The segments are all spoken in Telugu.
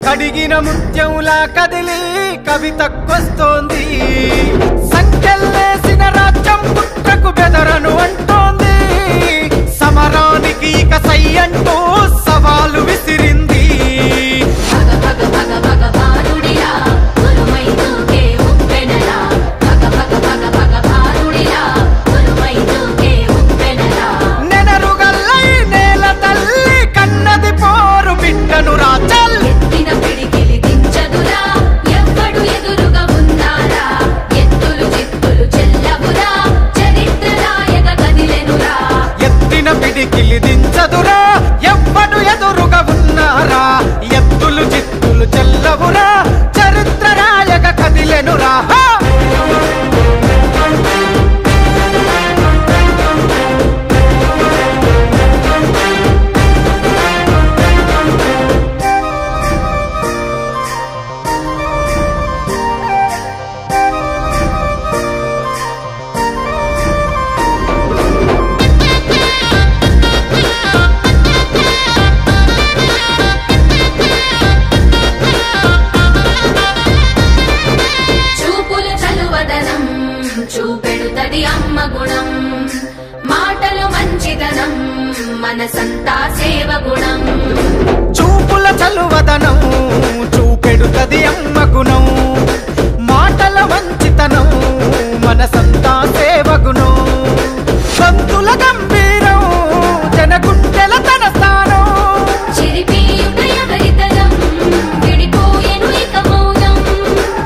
కడిగిన ముత్యంలా కదిలి కవితకొస్తోంది సంకెళ్ళేసిన రాజ్యం పుట్టకు బెదరను అంటోంది సమరానికి ఇక సై అంటూ సవాలు విసిరింది నెనరుగల్లై నేల తల్లి కన్నది పోరు బిడ్డను రాజల్ ఎత్తిన పిడికిలి దించదురా ఎవ్వడు ఎదురుగా ఉన్నారా ఎత్తులు చిత్తులు చెల్లవురా చరిత్ర రాయక కదిలెనురా ఎత్తిన పిడికిలి దించదురా ఎవ్వడు ఎదురుగా ఉన్నారా ఎత్తులు చిత్తులు చెల్లవురా చరిత్ర రాయక కదిలెనురా చూపుల చలువదనం చూపెడుతది అమ్మ గుణం మాటలు మంచిదనం మనసంతా సేవ గుణం చూపుల చలువదనం చూపెడుతది అమ్మ గుణం మాటల మంచితనం మనసంతా సేవ గుణం సంతుల గంభీరం జనగుండెల తన స్థానం చిరిపీయుట ఎవరితరం విడిపోయెను ఇక మౌనం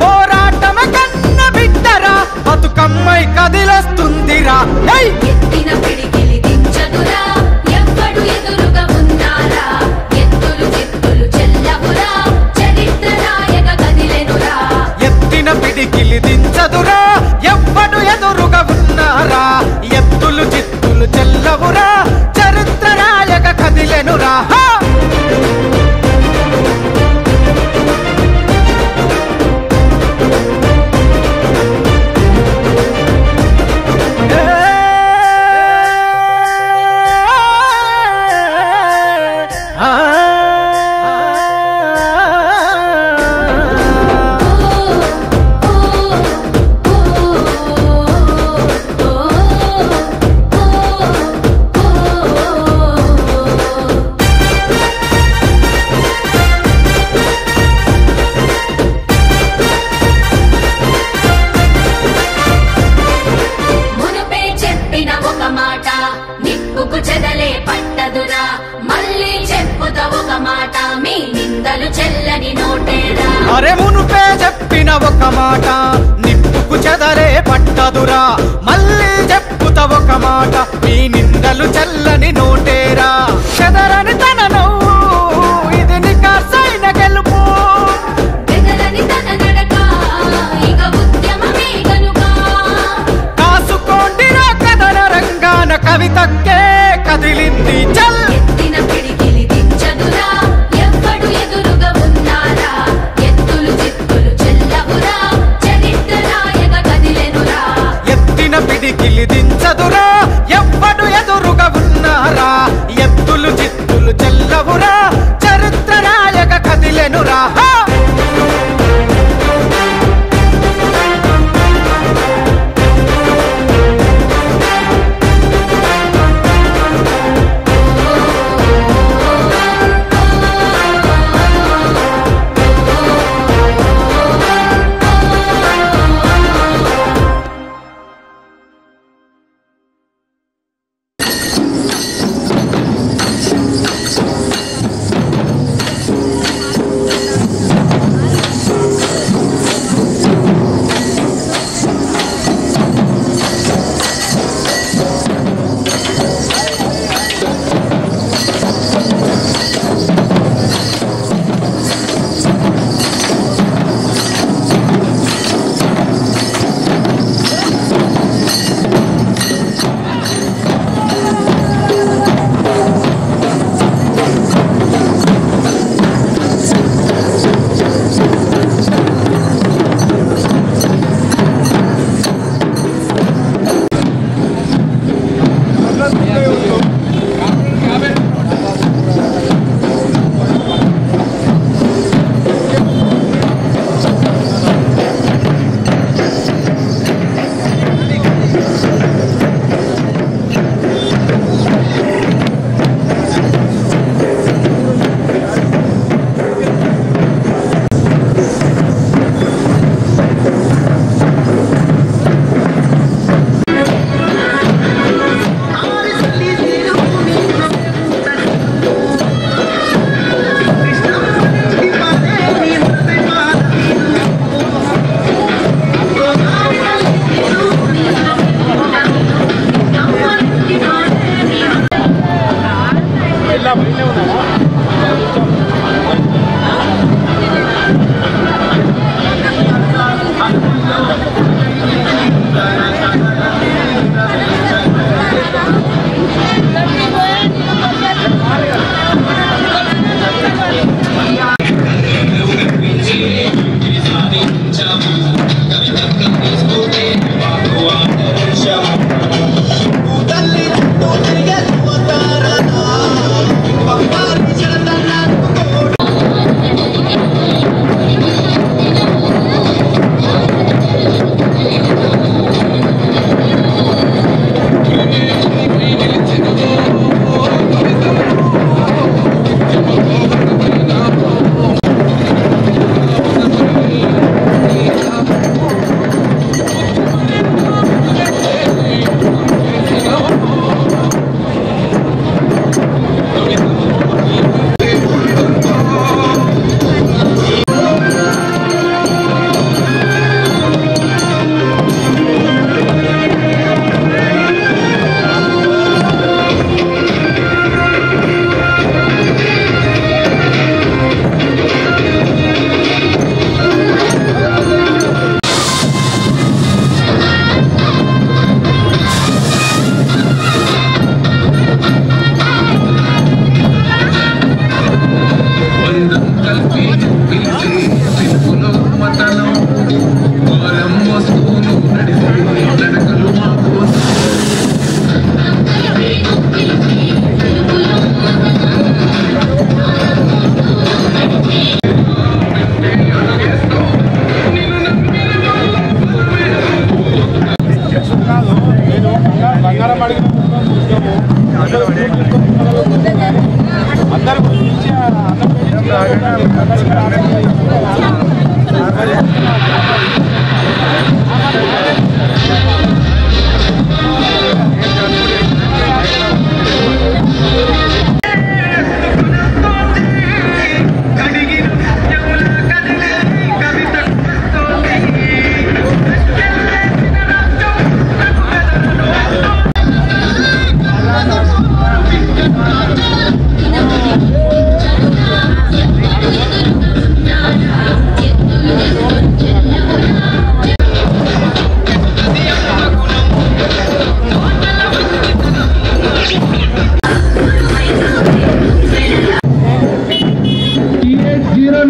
పోరాటమ కన్న బిడ్డరా బతుకమ్మై కదిలొస్తుందిరా ఎత్తిన పిడికిలి దించదురా ఎవ్వడు ఎదురుగా ఉన్నారా ఎత్తులు చిత్తులు చెల్లవురా చరిత్ర రాయక కదిలెనురా ఎత్తిన పిడికిలి దించదురా ఎవ్వడు ఎదురుగా ఉన్నారా ఎత్తులు చిత్తులు చెల్లవురా చరిత్ర రాయక కదిలెనురా మునుపే చెప్పిన ఒక మాట నిప్పుకు చెదలే పట్టదురా మళ్ళీ చెప్పుత ఒక మాట మీ నిందలు చెల్లని నోటేరా అరే మునుపే చెప్పిన ఒక మాట నిప్పుకు చెదరే పట్టదురా మళ్ళీ చెప్పుత ఒక మాట మీ నిందలు చల్లని నోటేరా చెదరని తన నవ్వు ఇది నికార్సైన గెలుపు బెదరని తన నడక ఇక ఉద్యమమే గనుక కాసుకోండిరా కథన రంగాన కవితక్కే కదిలింది చల్ ఎత్తిన పిడికిలి దించదురా ఎవ్వడు ఎదురుగా ఉన్నారా ఎత్తులు చిత్తులు చెల్లవురా చరిత్ర రాయక కదిలెనురా ఎత్తిన పిడికిలి దించదురా ఎవ్వడు ఎదురుగా ఉన్నారా ఎత్తులు చిత్తు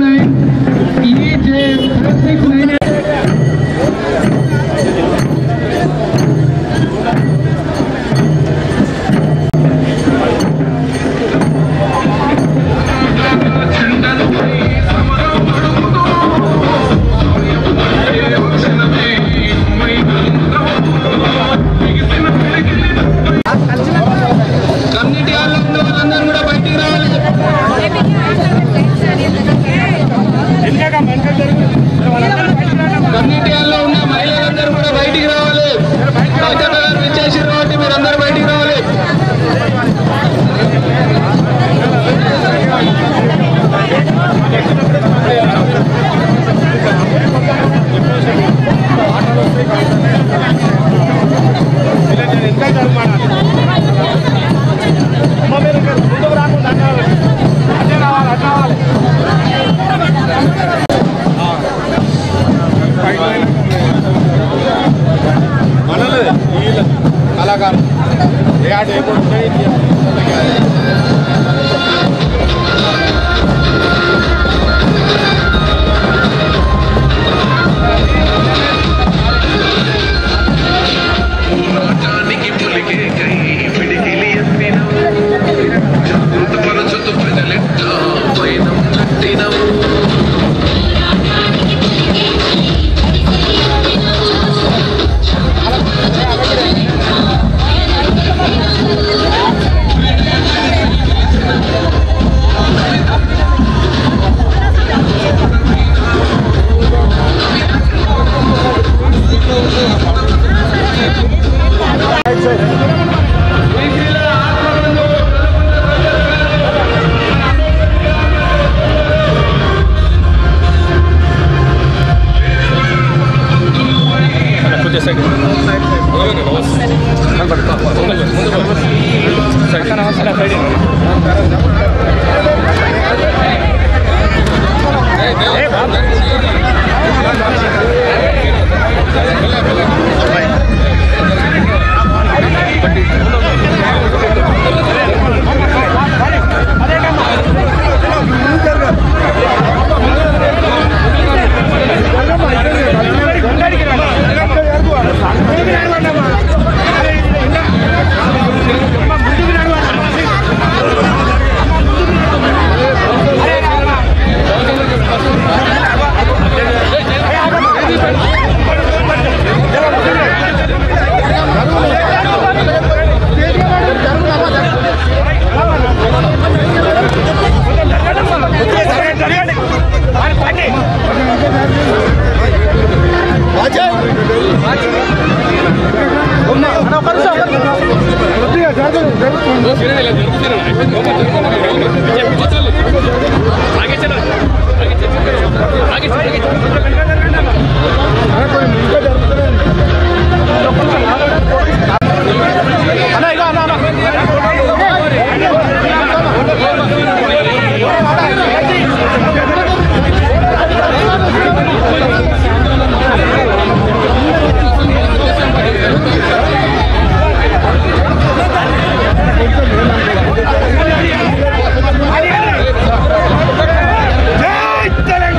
9 EJ 669. కళాకారు ఏ ఆట ఏ తెలంగాణ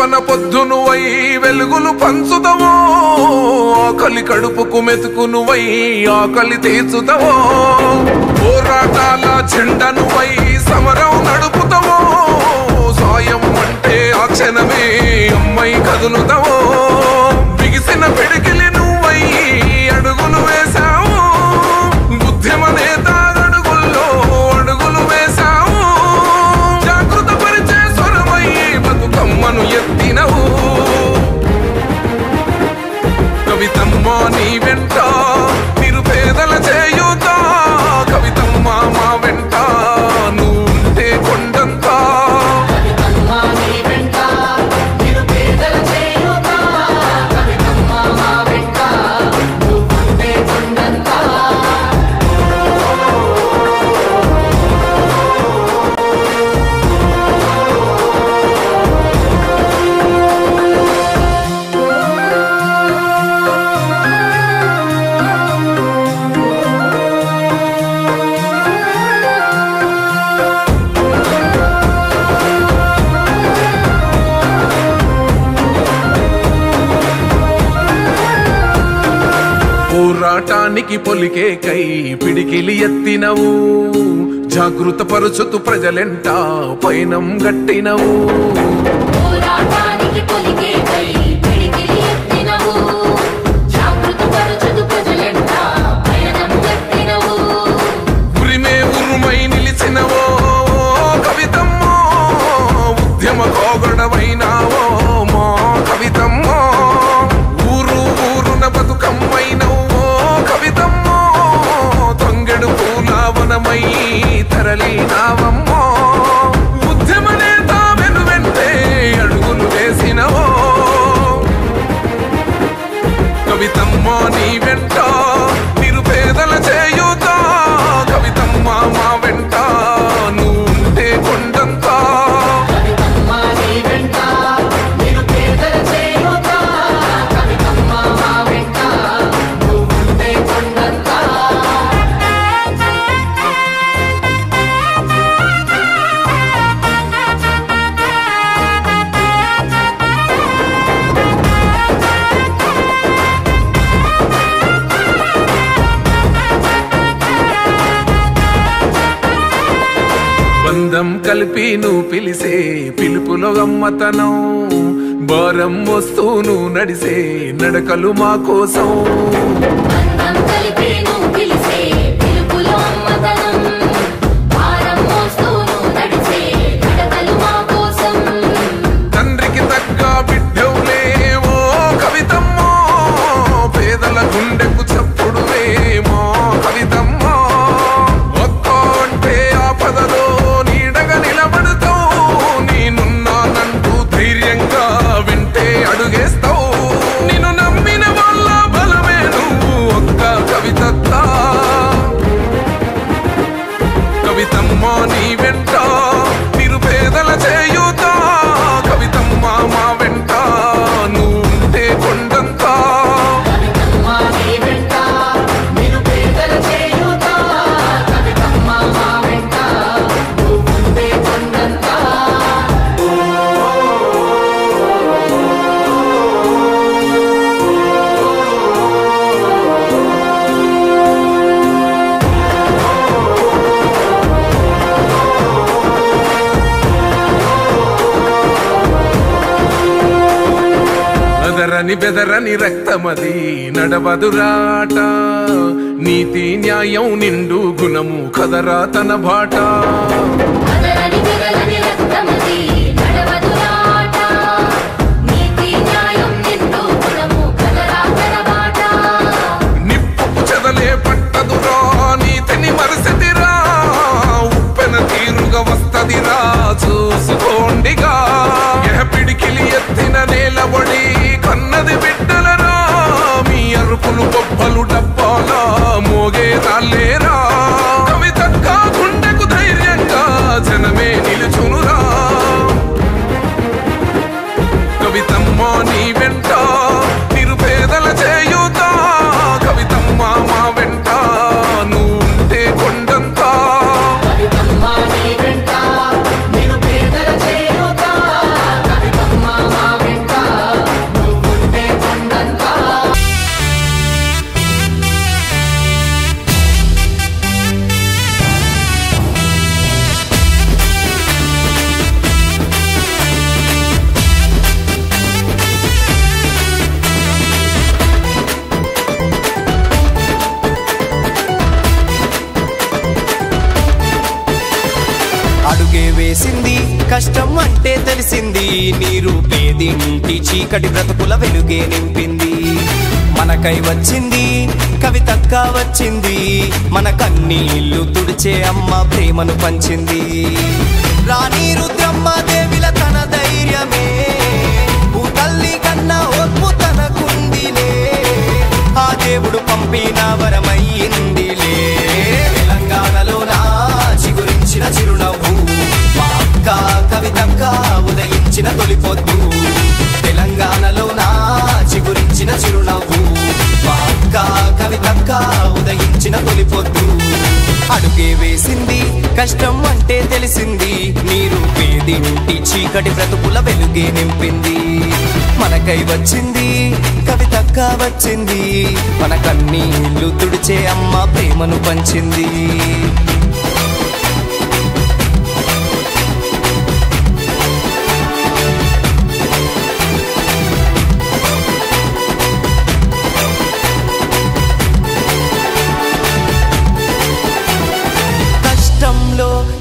రెప్పన పొద్దునువై వెలుగులు పంచుతవో ఆకలి కడుపుకు మెతుకునువై ఆకలి తీర్చుతవో పోరాటాల జెండనువై సమరం నడుపుతవో సాయం అంటే ఆ క్షణమే అమ్మాయి కదులుతవో బిగిసిన పిడికిలి నువ్వై అడుగులు వేశావు ఉద్యమ నేత అడుగుల్లో అడుగులు వేశావు జాగృత పరిచే స్వరమై బతుకమ్మను ఎత్తినవు కవితమ్మ నీ వెంట నిరుపేదల చేయూత కవితమ్మ మా వెంట నువ్వుంటే కొండంత పోరాటానికి పొలికే కై పిడికిలి ఎత్తినవు జాగృత పరుచుతూ ప్రజలెంట పైనం గట్టినవు పోరాటానికి పొలికే కై పిడికిలి ఎత్తినవు జాగృత పరుచుతూ ప్రజలెంట పైనం గట్టినవు ఉరిమే ఉరుమై నిలిచినవో కవితమ్మో ఉద్యమ కోగడవైనావో మా కవితమ్మో ఊరు ఊరున బతుకమ్మైనవో కవితమ్మో తంగెడు పూలవనమై తరలినావమ్మో ఉద్యమ నేత వెనువెంటే అడుగులు వేసినవో కవితమ్మ నీ వెంట నిరుపేదల చేయూత కవితమ్మ మా వెంట నువ్వుంటే కొండంత బంధం కలిపి నువ్వు పిలిసే పిలుపులో గమ్మతనం భారం వస్తూను నడిసే నడకలు మా కోసం బంధం కలిపి నువ్వు పిలిసే పిలుపులో అమ్మతనం భారం మోస్తూను నడిసే నడకలు మా కోసం తండ్రికి తగ్గ బిడ్డవులే ఓ కవితమ్మో పేదల గుండెకు చప్పుడువేమో కవితమ్మో ఒక్కో అంటే ఆపదలో నీడగా నిలబడతావు నేనున్నానంటూ ధైర్యంగా వింటే అడుగేస్తావు నిన్ను నమ్మిన వాళ్ళ బలమే నువ్వు ఒక్క కవితత్త కవితమ్మ నీ వెంట నిరుపేదల చేయూత కవితమ్మ మా వెంట నువ్వుంటే కొండంత అదరని బెదరని రక్తమది నడవదురాట నీతి న్యాయం నిండు గుణము కదరా తన బాట అదరని బెదరని రక్తమది నడవదురాట నీతి న్యాయం నిండు గుణము కదరా తన బాట నిప్పుకు చెదలే పట్టదురా నీతిని మరసతిరా ఉప్పెన తీరుగా వస్తదిరా చూసుకోండిగా పిడికిలి ఎత్తిన నేలబడి కన్నది బిడ్డలరా మీ అరుపులు గొప్పలు డబ్బాలా మోగే రాలేరా కవితక్క గుండెకు ధైర్యంగా జనమే నిలుచునురా కవితమ్మ నీ వెంట నిరుపేదల చేయూత కవితమ్మ మా వెంట నువ్వుంటే కొండంత కవితమ్మ నీ వెంట నిరుపేదల చేయూత కవితమ్మ మా కష్టం అంటే తెలిసింది, నీరు పేదింటి చీకటి బ్రతుకుల వెలుగే నింపింది. మనకై వచ్చింది కవితక్క వచ్చింది, మన కన్నీళ్లు తుడిచే అమ్మ ప్రేమను పంచింది. రాణి రుద్రమ్మ దేవిల తన ధైర్యమే, తల్లి కన్నా ఓర్పు తనకుందిలే, ఆ దేవుడు పంపిన వరమయ్యిందిలే. తెలంగాణలో నా చిగురించిన చిరునవ్వు, మా అక్క కవితక్క ఉదయించిన తొలిపొద్దు. తెలంగాణలో నా చిగురించిన చిరునవ్వు, మా అక్క కవితక్క ఉదయించిన తొలిపొద్దు. అడుగే వేసింది కష్టం అంటే తెలిసింది, నీరు పేదింటి చీకటి బ్రతుకుల వెలుగే నింపింది. మనకై వచ్చింది కవితక్క వచ్చింది, మన కన్నీళ్లు తుడిచే అమ్మ ప్రేమను పంచింది.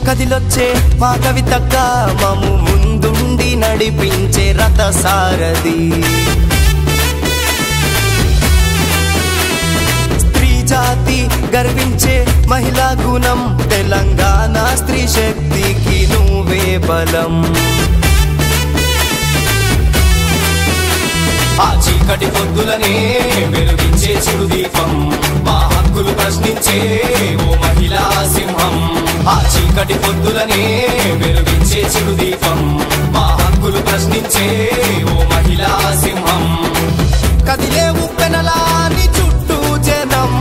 కదిలొచ్చే మా కవితక్క మము ముందుండి నడిపించే రథ సారథి. స్త్రీ జాతి గర్వించే మహిళా గుణం, తెలంగాణ స్త్రీ శక్తికి నువ్వే బలం. ఆ చీకటి పొద్దులనే వెలుగించే చిరు దీపం, మా హక్కులు ప్రశ్నించే ఓ మహిళా సింహం. ఆ చీకటి పొద్దులనే వెలుగించే చిరు దీపం, మా హక్కులు ప్రశ్నించే ఓ మహిళా సింహం. కదిలే ఉప్పెనలాని చుట్టూ జనం,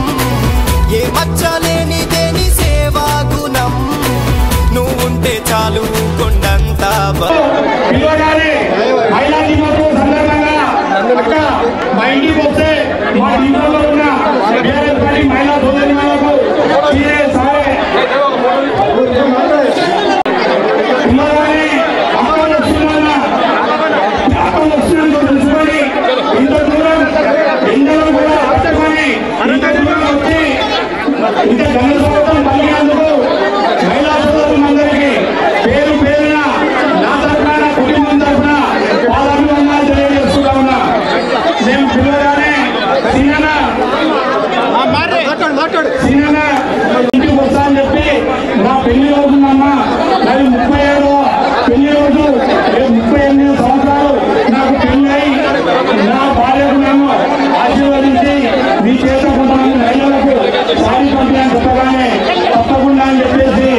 ఏ మచ్చలేని దేని సేవా గుణం, నువ్వుంటే చాలు కొండంత మా ఇంటికి వస్తే మా ఇంట్లో ఉన్న మహిళా సోదరి తెలుసుకొని ఇంత దూరం ఎందరూ కూడా ఆపుకొని ఇంత దూరం వచ్చి ఇంత ఘనస్వాగతం పలికినందుకు మహిళా సోదరులందరికీ పేరు పేరున నా తరఫున కుటుంబం తరఫున పాదాభివందనాలు తెలియజేస్తున్నా ఉన్నా. మేము పిల్లగానే ఇంటికి వస్తా అని చెప్పి నా పెళ్లి రోజునమ్మా, అది 37వ పెళ్లి రోజు, 38 సంవత్సరాలు నాకు పెళ్లి అయి నా భార్యకు మేము ఆశీర్వదించి మీ చేత కొంతమంది మహిళలకు సారీ పంపించని చెప్పగానే తప్పకుండా అని చెప్పేసి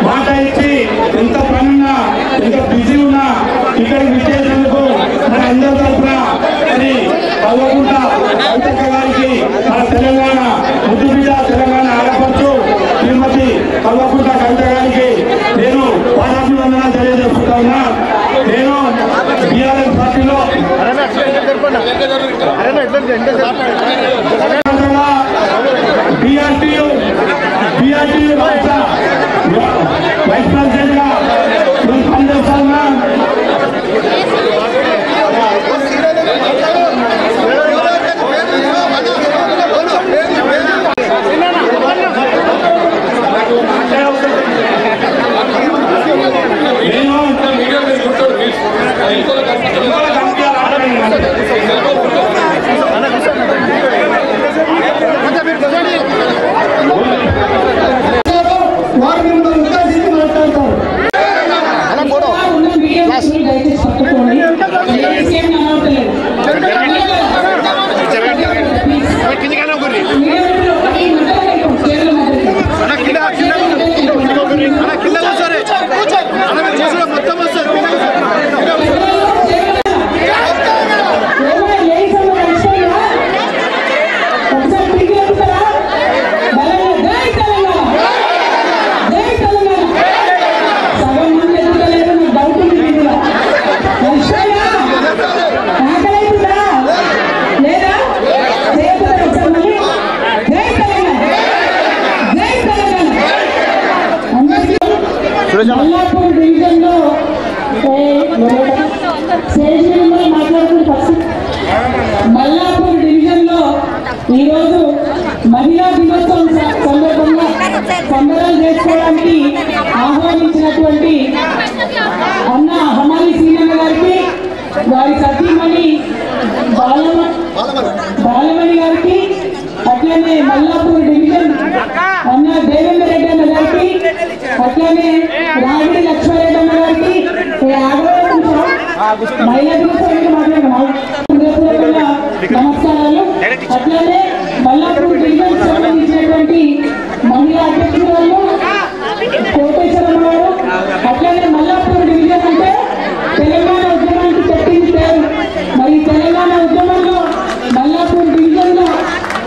మాట ఇచ్చి ఎంత పనున్నా ఎంత బిజీ ఉన్నా ఇక్కడికి విచ్చేసేందుకు మన అందరి తరఫున అది తవ్వకుండా కవితక్క గారికి మన తెలంగాణ ముద్దు బిడ్డ తెలంగాణ ఆడపడుచు శ్రీమతి తవ్వకుండా కవిత గారికి నేను పాదాభివందనాలు తెలియజేస్తున్నా ఉన్నా. నేను బీఆర్ఎస్ పార్టీలో బీఆర్టీయూ రాష్ట్ర వైస్ ప్రెసిడెంట్ గా పనిచేస్తా ఉన్నా. మల్లాపూర్ డివిజన్ లో మల్లాపూర్ డివిజన్ లో ఈరోజు మహిళా దినోత్సవం సందర్భంగా సంబరాలు చేసుకోవడానికి ఆహ్వానించినటువంటి వారి సతీమణి బాలమణి గారికి, అట్లనే మల్లాపూర్ డివిజన్ అన్న దేవేందర్ రెడ్డి అన్న గారికి, అట్లనే రాగిడి లక్ష్మారెడ్డి అన్న గారికి, మహిళా దినోత్సవానికి నమస్కారాలు. అట్లనే మల్లాపూర్ డివిజన్ సంబంధించినటువంటి మహిళా అధ్యక్షురాలు కోటేశ్వరమ్మ గారు, అట్లనే మల్లాపూర్ డివిజన్ అంటే తెలంగాణ ఉద్యమానికి చెప్పింది పేరు. మరి తెలంగాణ ఉద్యమంలో మల్లాపూర్ డివిజన్ లో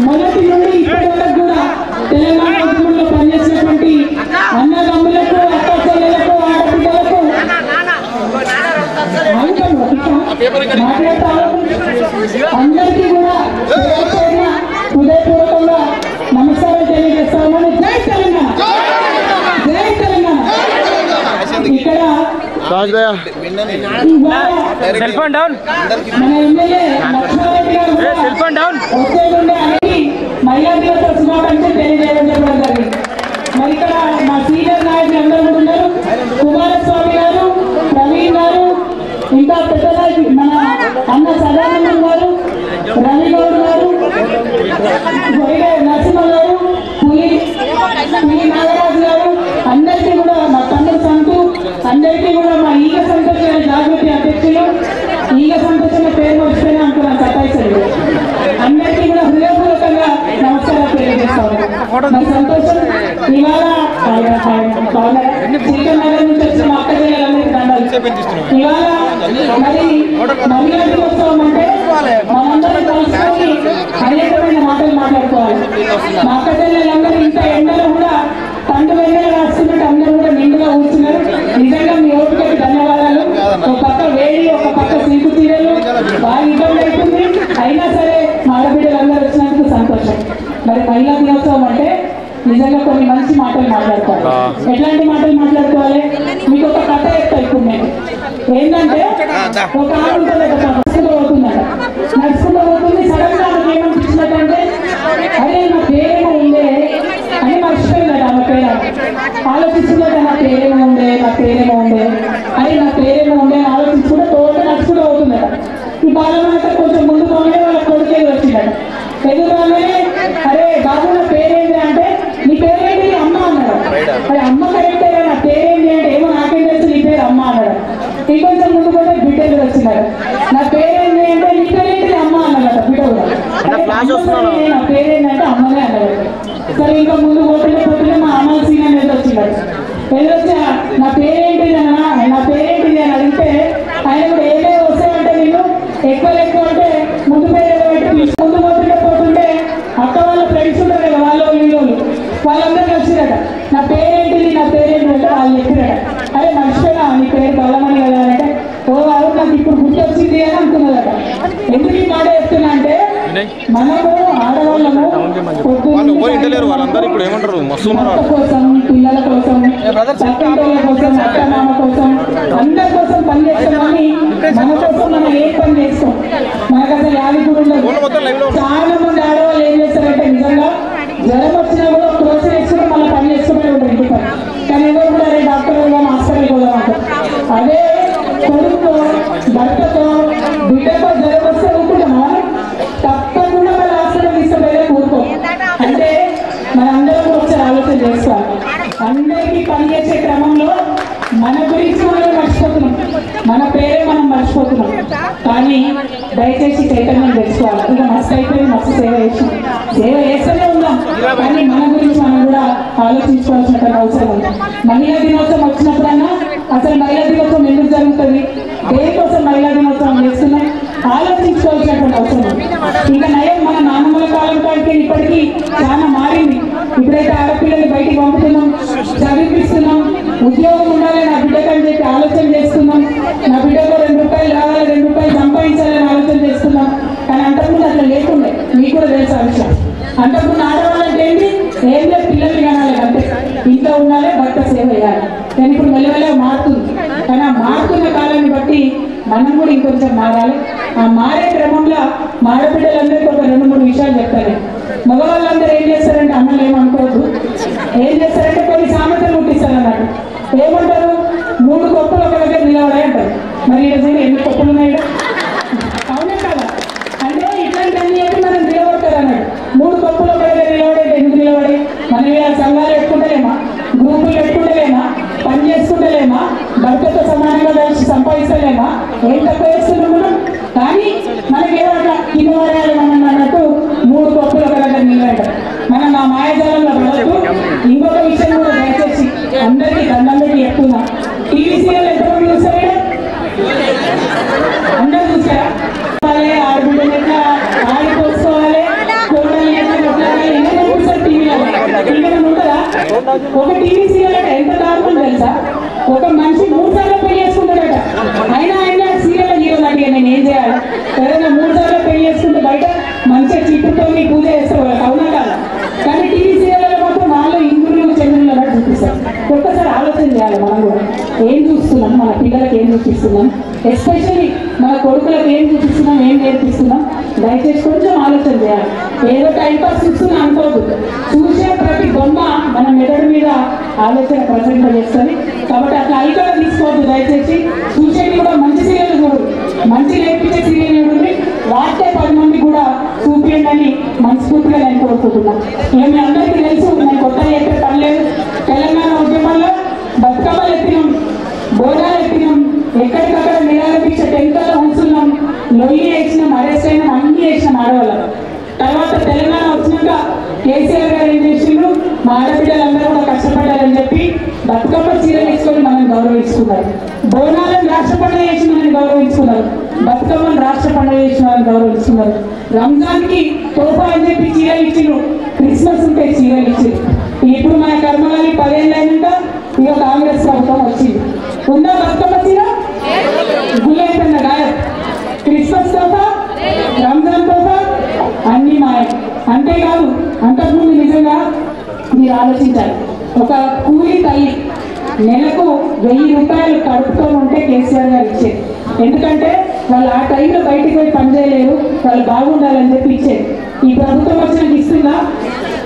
మొదటి నుండి ఇప్పటి వరకు కూడా తెలంగాణ ఉద్యమంలో పనిచేసినటువంటి అన్నదమ్ములకు, అక్క చెల్లెలకు, ఆడపిల్లలకు అందరికీ కూడా హృదయపూర్వకంగా నమస్కారం తెలియజేస్తామని. జై తెలంగాణ, జై తెలంగాణ. ఇక్కడ మన ఎమ్మెల్యే లక్ష్మారెడ్డి గారు వచ్చేది అనేది మహిళా దినోత్సవ శుభాకాంక్షలు తెలియజేయడం జరిగింది. మరి ఇక్కడ మా సీనియర్ నాయకులు అందరూ కూడా ఉన్నారు. కుమారస్వామి గారు, ప్రవీణ్ గారు, ఇంకా పెద్ద నాయకులు మన అన్న సదానందం గారు, రవి గౌడ్ గారు, నరసింహ గారు, పులి నాగరాజు గారు, అందరికీ కూడా మా తమ్ముడు సంతు, అందరికీ కూడా మా ఈగ సంతోష జాగృతి అధ్యక్షులు, ఈగ సంతోషం పేరు మర్చిపోయినా అనుకున్నాను సతాయిసలు. అందరికీ కూడా హృదయపూర్వకంగా నమస్కారాలు తెలియజేస్తాను. మరి సంతోషం. ఇవాళ చికెన్ నగర్ నుంచి వచ్చిన మా అక్క జిల్లాలందరికీ దండాలు. ఇవాళ మరి మహిళా దినోత్సవం అంటే మనందరం కలుసుకొని అనేకమైన మాటలు మాట్లాడుకోవాలి. మా అక్క జిల్లాలందరూ ఇంత ఎండలో కూడా పండు వెన్నెల రాస్తున్నట్టు అందరూ కూడా నిండుగా కూర్చున్నారు. నిజంగా మీ ఓపికకి ధన్యవాదాలు. ఒక పక్క వేడి, ఒక పక్క సీకు తీరలు, బాగా ఇబ్బంది అవుతుంది. అయినా సరే ఆడబిడ్డలు అందరూ వచ్చినందుకు సంతోషం. మరి మహిళా దినోత్సవం అంటే నిజంగా కొన్ని మంచి మాటలు మాట్లాడుకోవాలి. ఎట్లాంటి మాటలు మాట్లాడుకోవాలి? మీకు ఒక కథ చెప్తా ఇప్పుడు నేను. ఏంటంటే ఒక ఆమె ఉంటుంది, నడుచుకుంటూ పోతుందట. నడుచుకుంటూ పోతుంది. సడన్ గా ఆమెకి ఏమనిపించినట్టంటే, అరే నా పేరేమో ఉండే అని మర్చిపోయిందట. ఆమె పేరు ఆలోచిస్తుందట, నా పేరేమో ఉండే, నా పేరేమో ఉండే, అరే నా పేరేమో ఉండే అని ఆలోచించుకుంటే తోట నడుచుకుంటూ పోతుందట. ఈ బాలమంతా కొంచెం ముందు పోగానే వాళ్ళ కొడుకు ఎదురు వచ్చిందట. ఎదురుగానే అరే బాబు నా పేరేంటి అంటే, నీ పేరేంటి? అమ్మ అన్నాడు. అరే అమ్మ కరెక్టే, నా పేరేంటి అంటే, ఏమో నాకేం తెలుసు, నీ పేరు అమ్మ అన్నాడు. ఇంకొంచెం ముందు పోతే బిడ్డ ఎదురు వచ్చినాడు. నా పేరేంటి అంటే, నీ పేరేంటి? అమ్మ అన్నాడట బిడ్డ కూడా. నా పేరేంటంటే అమ్మనే అన్నాడు. సరే ఇంకా ముందు పోతుంటే మా అమ్మ సీనియర్ ఎదురు వచ్చినాడు. ఎదురొచ్చి నా పేరేంటి అన్నా, నా పేరేంటి అని అడిగితే ఆయన కూడా ఏమే వస్తాయంటే నేను ఎక్కువ అంటే ముందు పేరు ముందు పోతుంటే అక్క వాళ్ళ ఫ్రెండ్స్ ఉంటారు కదా, వాళ్ళు వీళ్ళు వాళ్ళందరూ కలిసిరట. నా పేరేంటిది, నా పేరేంటి అంటే వాళ్ళు చెప్పిరట. అరే మర్చిపోయినా నీ పేరు బలమని కదా అంటే, ఓ అవును నాకు ఇప్పుడు గుర్తు వచ్చింది అని అనుకున్నదట. ఎందుకు ఈ మాట చెప్తున్నా అంటే, మనము ఆడవాళ్ళము కోసం, పిల్లల కోసం, పక్కింటోళ్ళ కోసం, అక్క మామ కోసం, అందరి కోసం పని చేస్తామని మన కోసం మనం ఏ పని చేస్తాం. మనకు అసలు యాది కూడా ఉండదు. చాలా మంది ఆడవాళ్ళు ఏం చేస్తారంటే, నిజంగా జ్వరం వచ్చినా కూడా క్రోసరీ వేసుకుని మళ్ళీ పని చేసుకుంటూ ఉంటారు ఇంటి పని. కానీ ఎవరు కూడా అరే డాక్టర్ పోదాం, హాస్పిటల్కి పోదాం అంటారు. అదే కొడుకుతో, భర్తతో, బిడ్డతో జ్వరం వస్తే ఊరుకుంటామా? తప్పకుండా మన హాస్పిటల్ తీసుకుపోయే ఊరుకో. అంటే మనందరం కూడా ఒకసారి ఆలోచన చేసుకోవాలి. అందరికీ పనిచేసే క్రమంలో మన గురించి మనం మర్చిపోతున్నాం, మన పేరే మనం మర్చిపోతున్నాం. కానీ దయచేసి చైతన్యం తెలుసుకోవాలి. ఇక మస్తు అయిపోయి మస్తు సేవ చేస్తూనే ఉన్నాం. కానీ మన గురించి మనం కూడా ఆలోచించుకోవాల్సిన అవసరం ఉంది. మహిళా దినోత్సవం వచ్చినప్పుడన్నా అసలు మహిళా దినోత్సవం ఎందుకు జరుగుతుంది, దేనికోసం మహిళా దినోత్సవం చేస్తున్నాం ఆలోచించుకోవాల్సినటువంటి అవసరం ఉంది. ఇంకా నయం మన నాన్నమ్మల కాలం కాడికి ఇప్పటికీ చాలా మారింది. ఇప్పుడైతే ఆడపిల్లలు బయటికి పంపుతున్నాం, చదివిపిస్తున్నాం, ఉద్యోగం ఉండాలి నా బిడ్డకని చెప్పి ఆలోచన చేస్తున్నాం. నా బిడ్డకు 2 రూపాయలు రావాలి, 2 రూపాయలు సంపాదించాలని ఆలోచన చేస్తున్నాం. కానీ అంతకుముందు అట్లా లేకుండే. మీకు కూడా తెలుసు ఆ విషయం. అంతకుముందు ఆడవాళ్ళంటే ఏంటి, ఏం లేదు పిల్లల్ని కనాలి అంతే, ఇంట్లో ఉండాలి, భర్త సేవ చేయాలి. కానీ ఇప్పుడు మెల్లమెల్లగా మారుతుంది. కానీ ఆ మారుతున్న కాలాన్ని బట్టి మనం కూడా ఇంకొంచెం మారాలి. ఆ మారే క్రమంలో మా ఆడపిల్లలందరికీ ఒక 2-3 విషయాలు చెప్తాను. మగవాళ్ళందరూ ఏం చేస్తారంటే, అమ్మలు ఏమనుకోవద్దు, ఏం చేస్తారంటే కొన్ని సామెతలు పుట్టిస్తారు అన్నట్టు. ఏమంటారు, 3 కొప్పులు ఒక దగ్గర నిలబడాయి అంటారు. మరి ఈరోజు ఎన్ని కొప్పులు ఉన్నాయి? ఏం తక్కువ చేస్తున్నాం మనం? కానీ మనకేదో అట్లా కింద వారాలు మనం అన్నట్టు 3 కొప్పులు ఒక దగ్గర నిలబెట్టాం. మనం మా మాయాజాలంలో పడవచ్చు. ఇంకొక విషయం కూడా దయచేసి అందరికీ దండం పెట్టి చెప్తున్నా, టీవీ సీరియల్ ఎంతమంది చూస్తారా? అందరూ చూసారా? ఆడబిడ్డ లెక్క ఆడిపోసుకోవాలి, కోడలు లెక్క కొట్లాడాలి, ఎన్నో చూస్తారు టీవీలో. టీవీలో ఉంటుందా? ఒక టీవీ సీరియల్ అంటే ఎంత దారుణం తెలుసా? ఒక మనిషి 3 సార్లు పెళ్లి చేసుకుంటాడట. అయినా ఆయన సీరియల్ హీరో లాంటి నేను ఏం చేయాలి? ఎవరైనా 3 సార్లు పెళ్లి చేసుకుంటే బయట మంచిగా చిట్టుతో పూజ చేస్తారు, అవునా కాదా? కానీ టీవీ సీరియల్లో మాత్రం వాళ్ళు ఇంద్రులు చంద్రులు అన్నట్టు చూపిస్తారు. ఒక్కసారి ఆలోచన చేయాలి. మనం కూడా ఏం చూస్తున్నాం, మన పిల్లలకి ఏం చూపిస్తున్నాం, ఎస్పెషల్లీ మన కొడుకులకు ఏం చూపిస్తున్నాం, ఏం నేర్పిస్తున్నాం, దయచేసి కొంచెం ఆలోచన చేయాలి. ఏదో టైంపాస్ చూస్తున్నా అనుకోవద్దు. చూసే ప్రతి బొమ్మ మన మెదడు మీద ఆలోచన ప్రజెంట్ చేస్తుంది. కాబట్టి అట్లా ఐకాడ తీసుకోవద్దు. దయచేసి చూసేది కూడా మంచి సీరియల్ చూడు, మంచి నేర్పించే సీరియల్ చూడండి, వాటితే 10 మంది కూడా చూపించండి అని మనస్ఫూర్తిగా నేను కోరుకుంటున్నాను. ఏమి అందరికీ తెలుసు, నేను కొత్తగా ఎక్కడ పనిలేదు. తెలంగాణ ఉద్యమంలో బతుకమ్మలు ఎత్తినాం, బోనాలు ఎత్తినాం, ఎక్కడికక్కడ నిరాకరించే టెంకల్లో ఉంచున్నాం, లొల్లి వేసినాం, అరెస్ట్ అయినాం, అన్ని వేసినాం ఆడవాళ్ళం. తర్వాత తెలంగాణ వచ్చినాక కేసీఆర్ గారు ఏం చేసిండ్రు, మా ఆడబిడ్డలందరూ కూడా కష్టపడ్డారని చెప్పి బతుకమ్మ చీరలు తీసుకొని మనం గౌరవించుకున్నారు. బోనాలను రాష్ట్ర పండుగ చేసి మనం గౌరవించుకున్నారు, బతుకమ్మను రాష్ట్ర పండుగ చేసి మనం గౌరవించుకున్నారు. రంజాన్ కి తోపా అని చెప్పి చీరలు ఇచ్చిండ్రు, క్రిస్మస్ ఉంటే చీరలు ఇచ్చిండ్రు. ఇప్పుడు మన కర్మగాలి 10 ఏళ్ళు అయినాక ఇక కాంగ్రెస్ ప్రభుత్వం వచ్చింది. ఉందా బతుకమ్మ చీర? గుళ్ళైపోయిన గాయం. క్రిస్మస్ తోపా, రంజాన్ తోపా అన్ని మాయ. అంతేకాదు, అంతకుముందు నిజంగా మీరు ఆలోచించాలి, ఒక కూలి తల్లి నెలకు 1000 రూపాయలు కడుపుతో ఉంటే కేసీఆర్ గారు ఇచ్చేది. ఎందుకంటే వాళ్ళు ఆ టైంలో బయటకు పోయి పనిచేయలేరు, వాళ్ళు బాగుండాలని చెప్పి ఇచ్చేది. ఈ ప్రభుత్వం వచ్చినాక ఇస్తుందా?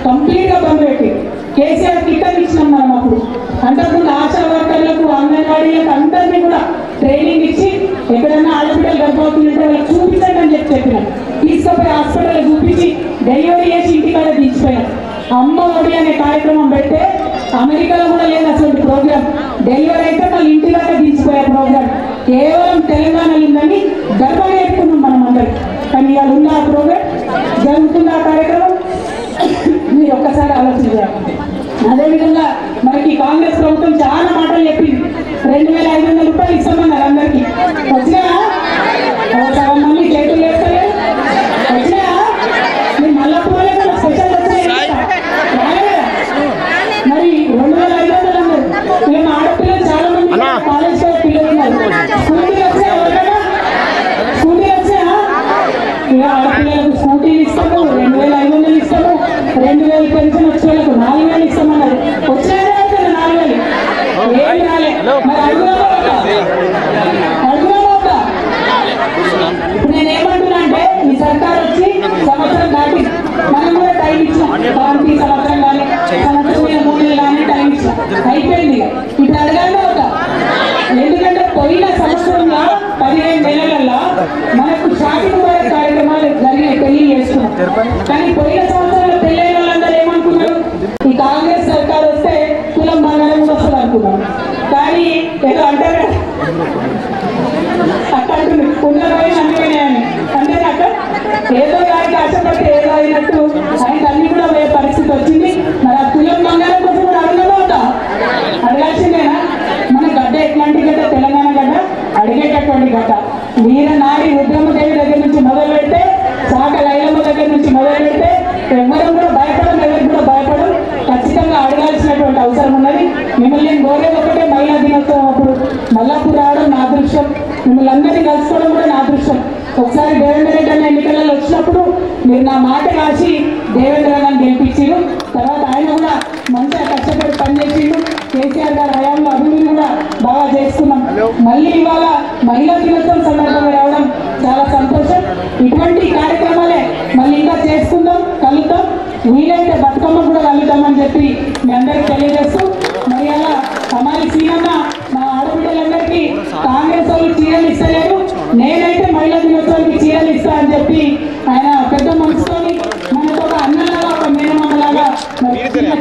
కంప్లీట్గా బంద్ పెట్టి కేసీఆర్ కిట్టలు ఇచ్చినాం మనం. అప్పుడు అంతకుముందు ఆశా వర్కర్లకు, అంగన్వాడీలకు అందరినీ కూడా ట్రైనింగ్ ఇచ్చి ఎక్కడన్నా ఆడపిల్లలు గర్భవతులు ఉంటే వాళ్ళకి చూపించండి అని చెప్పినాం. తీసుకుపోయి హాస్పిటల్ చూపించి డెలివరీ చేసి ఇంటికాడ దించిపోయాం. అమ్మ ఒడి అనే కార్యక్రమం పెడితే అమెరికాలో కూడా లేదు అసలు ప్రోగ్రామ్. డెలివరీ అయితే మళ్ళీ ఇంటి దాకా దించిపోయే ప్రోగ్రామ్ కేవలం తెలంగాణలో ఉందని గర్వం నేర్పుకున్నాం మనం అందరికి. కానీ ఇవాళ ఉన్న ఆ ప్రోగ్రామ్ జరుగుతున్న ఆ కార్యక్రమం మీరు ఒక్కసారి ఆలోచించాలి. అదేవిధంగా మనకి కాంగ్రెస్ ప్రభుత్వం చాలా మాటలు చెప్పింది. 2500 రూపాయలు ఇస్తామన్నారు అందరికి. వచ్చినా సగం మంది చేతులు వేస్తలేదు. వచ్చినా మీరు మళ్ళా పోలే కదా, స్పెషల్ వచ్చాయి మరి 2500 అన్నారు. మేము ఆడపిల్లలు చాలా మంది కాలేజ్ పిల్లలు ఉన్నారు. స్కూటీలు వచ్చాయా? ఎవరైనా స్కూటీలు వచ్చాయా? ఇక ఆడపిల్లలకు స్కూటీలు ఇస్తాము, 2500 ఇస్తాము, 2000 పెన్షన్ వచ్చే వాళ్ళకు 4000 ఇస్తామన్నారు. వచ్చాయా? 4000 ఏమి రాలే. మరి అడుగుదా? ఇప్పుడు నేనేమంటున్నా అంటే ఈ సర్కార్ వచ్చి సంవత్సరం దాటి మనం కూడా టైం ఇచ్చాం. ఈ సంవత్సరం కానీ సంవత్సరం 3 నెలలు కానీ టైం ఇచ్చాం, అయిపోయింది. ఇప్పుడు అడగానే అవుతా. ఎందుకంటే పోయిన సంవత్సరంలో 15 నెలలలో మనకు షాది ముబారక్ కార్యక్రమాలు జరిగినాయి, పెళ్లి చేసుకున్నాం. కానీ పోయిన సంవత్సరంలో పెళ్ళైన వాళ్ళందరూ ఏమనుకున్నారు, ఈ కాంగ్రెస్ సర్కార్ వస్తే కులం బంగారం కూడా వస్తుంది అనుకున్నాం. కానీ ఏదో అంటారు అక్కడ ఉన్న రోజు అన్నిపోయినాయని అంటే అక్కడ ఏదో దానికి ఆశపడితే ఏదో అయినట్టు ఆయనకు అన్ని కూడా పోయే పరిస్థితి వచ్చింది. మరి ఆ కులం బంగారం కోసం కూడా అడగబోతా, అడగాల్సిందేనా? మన గడ్డ ఎట్లాంటి గడ్డ? తెలంగాణ గడ్డ అడిగేటటువంటి గడ్డ. వీర నారి రుద్రమ్మదేవి దగ్గర నుంచి మొదలు పెడితే, సాక లైలమ్మ దగ్గర నుంచి మొదలు పెడితే ఎవరు కూడా భయపడం, ఎవరికి కూడా భయపడం. ఖచ్చితంగా అడగాల్సినటువంటి అవసరం ఉన్నది. మిమ్మల్ని నేను కోరేది ఒకటే, మహిళా దినోత్సవం అప్పుడు మల్లాపూర్ రావడం నా అదృష్టం, మిమ్మల్ని అందరినీ కలుసుకోవడం కూడా నా అదృష్టం. ఒకసారి దేవేంద్ర రెడ్డి అన్న ఎన్నికలలో వచ్చినప్పుడు మీరు నా మాట రాసి దేవేంద్ర అన్నని గెలిపించారు. తర్వాత ఆయన కూడా మంచిగా కష్టపడి పనిచేసిండు. కేసీఆర్ గారి హయాంలో అభివృద్ధి కూడా బాగా చేసుకున్నాం. మళ్ళీ ఇవాళ మహిళా దినోత్సవం సందర్భంగా రావడం చాలా సంతోషం. ఇటువంటి కార్యక్రమాలే మళ్ళీ ఇంకా చేసుకుందాం, కలుద్దాం. వీలైతే బతుకమ్మ కూడా కలుద్దామని చెప్పి మీ అందరికి తెలియజేస్తూ, మరి అలా అమ్మాయి సీనన్న మా ఆడబిడ్డలందరికీ కాంగ్రెస్ వాళ్ళు చీరలు ఇస్తలేరు, నేనైతే మహిళా దినోత్సవానికి చీరలు ఇస్తా అని చెప్పి ఆయన పెద్ద మనసుతోని మనకు ఒక అన్నలాగా, ఒక మేనమామలాగా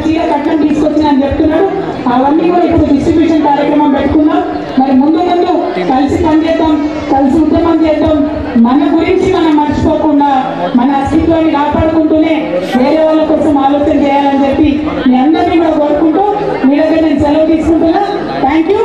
చీర కట్టడం తీసుకొచ్చిన అని చెప్తున్నాడు. అవన్నీ కూడా ఇప్పుడు డిస్ట్రిబ్యూషన్ కార్యక్రమం పెట్టుకున్నాం. మరి ముందు ముందు కలిసి పనిచేద్దాం, కలిసి తీసుకుంటున్నా. Thank you.